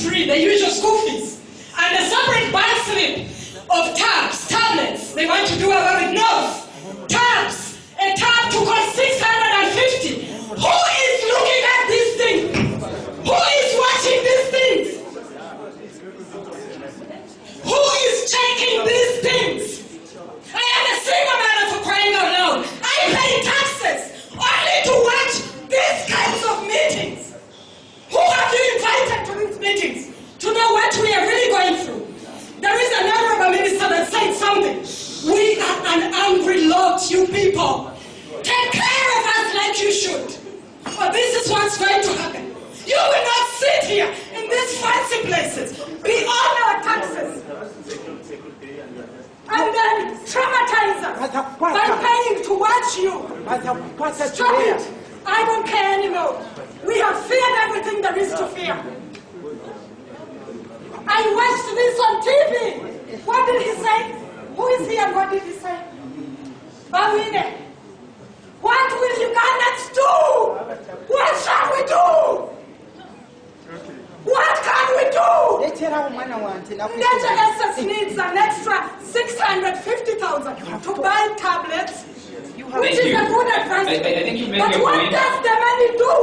free, the usual school fees, and a separate bank slip of tabs, tablets. They want to do away with notes. Tabs. A tab to cost 650. Who is looking at these things? Who is watching these things? Who is checking these things? I am a single man for crying out loud. I pay taxes only to watch these kinds of meetings. Who have you invited to these meetings to know what we are really going through? There is an honorable minister that said something. We are an angry lot, you people. Take care of us like you should. But this is what's going to happen. You will not sit here in these fancy places, be on our taxes, and then traumatize us by paying to watch you. Stop it. I don't care anymore. We have feared everything there is to fear. I watched this on TV. What did he say? Who is he and what did he say? Bawine. What will Ugandans do? What shall we do? What can we do? NHS needs an extra 650,000 to buy tablets, which is a good advance. But what does the money do?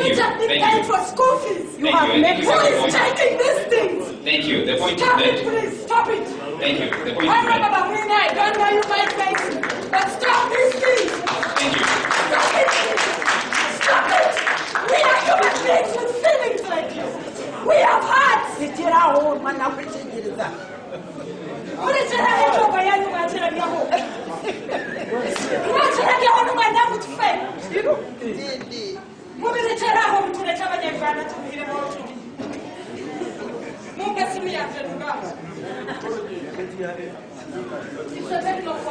Which have been paid for school fees? Who is taking these things? Thank you. The point Stop is it, please. Stop it. Thank you. The point is I don't know you might face it, but stop these things. Thank you. Stop it. Stop it. We are human beings with feelings like you. We have hearts. It's a very long